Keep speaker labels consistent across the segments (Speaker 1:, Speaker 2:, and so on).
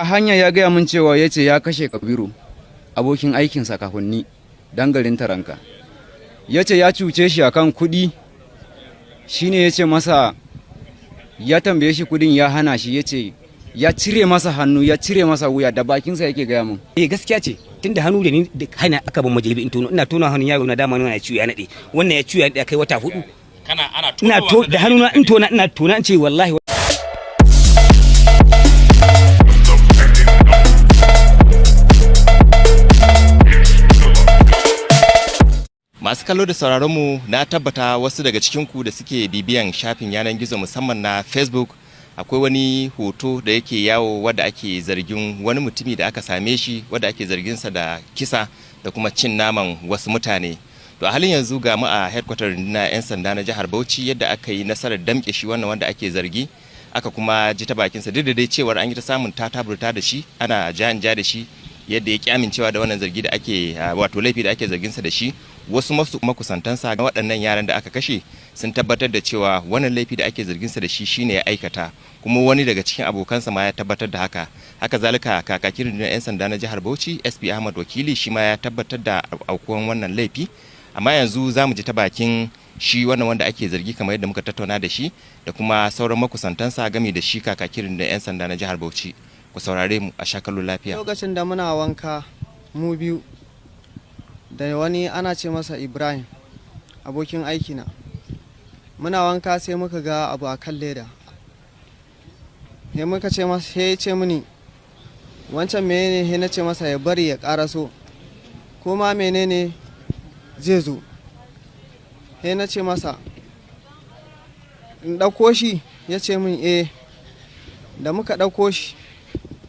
Speaker 1: A hanya ya gaya min cewa ya ce ya kashe Kabiru abokin aikinsa kafin ni dangarin taranka. Ya ce ya cuce shi akan kuɗi, shine ya ce masa ya tambaye shi kuɗin ya hana shi, ya ce ya cire masa hannu ya cire masa wuya da bakinsa yake gaya min.
Speaker 2: Gaskiya ce tunda hannu da ni da hana aka ban majalibi in tono ina tona hannun yaro na dama na ciwo ya nade wannan ya ciwo ya kai wata 4 ina to da hannu na in tona ina tona in ce wallahi.
Speaker 3: Masu kallo da sauraron mu na tabbata wasu daga cikin ku da suke bibiyan shafin yanar gizo musamman na Facebook akwai wani hoto da yake yawo wadda ake zargin wani mutumi da aka same shi wadda ake zarginsa da kisa da kuma cin naman wasu mutane. To a halin yanzu ga mu a headquarter na 'yan sanda na jihar Bauchi yadda aka yi nasarar damƙe shi wannan wanda ake zargi, aka kuma ji ta bakinsa duk da dai cewar an yi ta samun tataburta da shi ana ja da shi yadda ya ki amincewa da wannan zargi da ake wato laifi da ake zarginsa da shi. Wasu makusantansa ga waɗannan yaran da aka kashe sun tabbatar da cewa wannan laifi da ake zarginsa da shi shine ya aikata, kuma wani daga cikin abokansa ma ya tabbatar da haka. Haka zalika kakakin rundunar 'yan sanda na jihar Bauchi SP Ahmad Wakili shi ma ya tabbatar da aukuwan wannan laifi. Amma yanzu za mu ji ta bakin shi wannan wanda ake zargi kamar yadda muka tattauna da shi da kuma sauran makusantansa game da shi kakakin rundunar 'yan sanda na jihar Bauchi. Ku saurare mu a shakalun lafiya.
Speaker 4: Lokacin da muna wanka mu biyu da wani ana ce masa Ibrahim abokin aikina, muna wanka sai muka ga abu a kan leda, sai muka ce masa, sai ya ce mini wancan menene, sai na ce masa ya bari ya karaso ko ma menene zai zo, sai na ce masa in ɗauko shi, ya ce min da muka ɗauko shi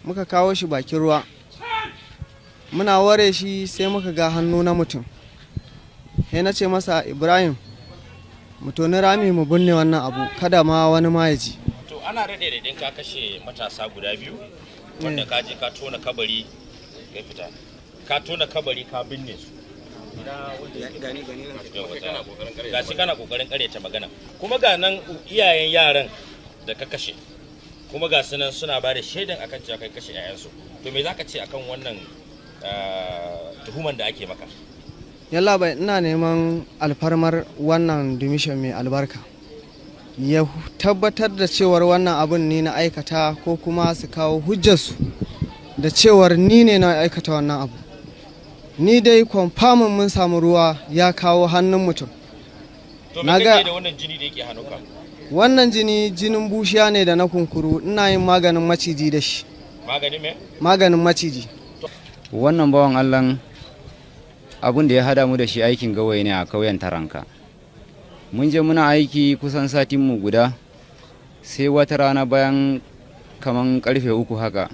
Speaker 4: muka kawo shi bakin ruwa muna ware shi sai muka ga hannu na mutum, sai na ce masa Ibrahim mu toni rami mu binne wannan abu kada ma wani ma ya ji.
Speaker 5: To ana rade da idan ka kashe matasa guda biyu wanda ka je ka tona kabari ka fita ka tona kabari ka binne su ga shi kana kokarin karyata magana, kuma ga nan iyayen yaran da ka kashe kuma ga su nan suna ba da shaidan akan cewa kai kashe 'ya'yansu. To me zaka ce akan wannan tuhuman da ake maka?
Speaker 4: Yalla bai, ina neman alfarmar wannan dimishin mai albarka ya tabbatar da cewar wannan abun ni na aikata, ko kuma su kawo hujjarsu da cewar ni ne na aikata wannan abu. Ni dai kwamfamin mun samu ruwa ya kawo hannun mutum.
Speaker 5: To me kake da wannan jini da yake hannunka?
Speaker 4: Wannan jinin bushiya ne da na kunkuru, ina yin maganin maciji da shi.
Speaker 5: Maganin me? Maganin
Speaker 4: maciji.
Speaker 1: Wannan bawan Allah abin da ya hada mu da shi aikin gawayi ne a kauyen Taranka. Mun je muna aiki kusan satin mu guda, sai wata rana bayan kaman karfe 3 haka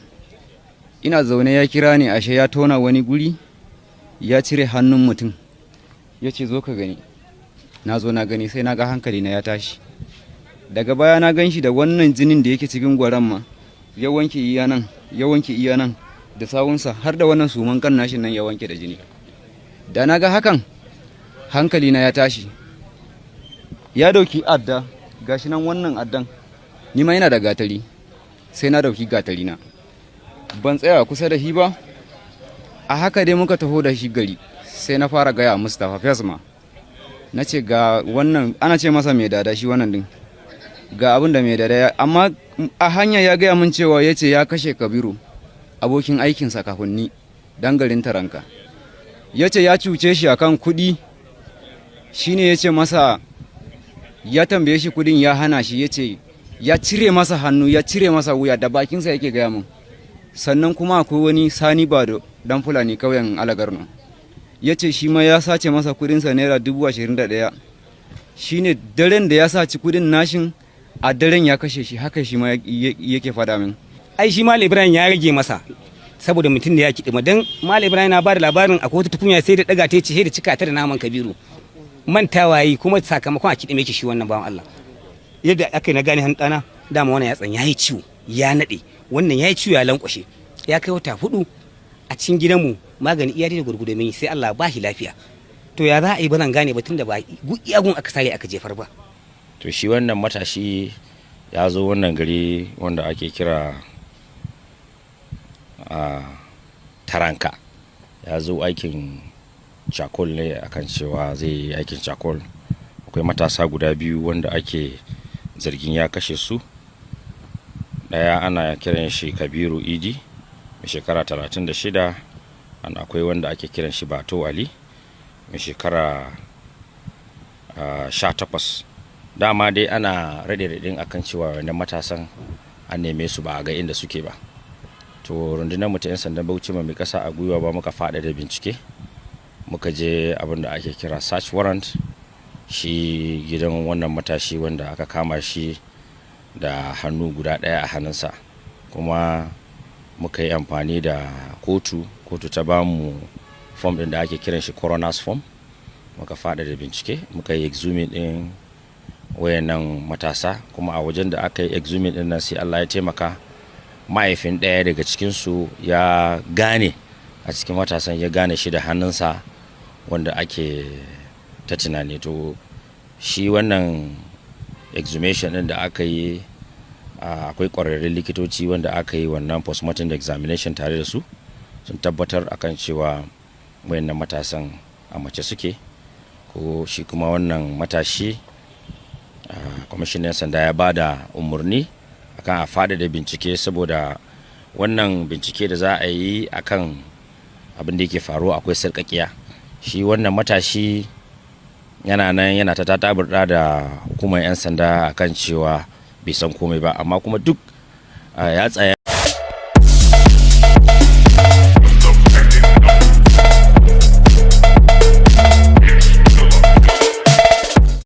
Speaker 1: ina zaune ya kira ni, ashe ya tona wani guri ya cire hannun mutum, ya ce zo ka gani. Na zo na gani sai na ga hankali na ya tashi. Daga baya na gan shi da wannan jinin da yake cikin gwaran ma ya wanke iya nan da sawunsa, har da wannan suman kan nashin nan ya wanke da jini. Da na ga hakan hankali na ya tashi. Ya dauki adda, gashi nan wannan addan, ni ma yana da gatari, sai na dauki gatari na, ban tsaya kusa da shi ba. A haka dai muka taho da shi gari, sai na fara gaya Mustapha Fesma, na ce ga wannan ana ce masa mai dada shi wannan din, ga abin da mai dada amma a hanya ya gaya min cewa ya ce ya kashe Kabiru abokin aikinsa kafin ni dangarin taranka. Ya ce ya cuce shi akan kuɗi, shine ya ce masa ya tambaye shi kuɗin ya hana shi, ya ce ya cire masa hannu ya cire masa wuya da bakinsa yake gaya min. Sannan kuma akwai wani Sani Bado dan Fulani kauyen Alagarno, ya ce shi ma ya sace masa kuɗinsa naira 21,000, shine daren da ya saci kuɗin nashin a daren ya kashe shi, haka shi ma yake fada min.
Speaker 2: Ai shi Malam Ibrahim ya rage masa saboda mutum da ya kiɗima, dan Malam Ibrahim na bada labarin akwai wata tukunya sai da daga ta ce sai da cika ta da naman Kabiru, mantawa yi kuma sakamakon a kiɗime ki shi wannan bawan Allah. Yadda aka yi na gane ɗana dama wannan yatsan ya yi ciwo ya naɗe, wannan ya yi ciwo ya lankwashe, ya kai wata 4 a cikin gidanmu, magani iya da gurgudu mai sai Allah ba shi lafiya. To ya za a yi ba zan gane ba tunda ba iyagun aka sare aka jefar ba.
Speaker 5: To shi wannan matashi ya zo wannan gari wanda ake kira
Speaker 6: a taranka, ya zo aikin cakol ne akan cewa zai yi aikin cakol. Akwai matasa guda biyu wanda ake zargin ya kashe su. Daya ana kiran shi Kabiru Idi mai shekara 36, akwai wanda ake kiran shi Bato Ali mai shekara 18. Dama dai ana raɗe-raɗin akan cewa wannan matasan an neme su ba a ga inda suke ba. To rundunar mu ta 'yan sandan Bauchi mai kasa a gwiwa ba muka faɗa da bincike, muka je abin da ake kira search warrant shi gidan wannan matashi wanda aka kama shi da hannu guda ɗaya a hannunsa, kuma muka yi amfani da kotu ta ba mu form ɗin da ake kiran shi coroner's form. Muka faɗa da bincike, muka yi exhuming ɗin wayannan matasa, kuma a wajen da aka yi exhuming ɗin nan sai Allah ya taimaka mahaifin ɗaya daga cikinsu ya gane a cikin matasan, ya gane shi da hannunsa wanda ake ta tunani. To shi wannan exhumation ɗin da aka yi akwai ƙwararrun likitoci wanda aka yi wannan postmortem examination tare da su, sun tabbatar akan cewa wayannan matasan a mace suke. Ko shi kuma wannan matashi kwamishinan sanda ya ba da umarni akan a fada da bincike, saboda wannan bincike da za a yi akan abin da yake faruwa akwai sarƙaƙiya. Shi wannan matashi yana nan yana ta taburda da hukumar 'yan sanda akan cewa bai san komai ba, amma kuma duk ya tsaya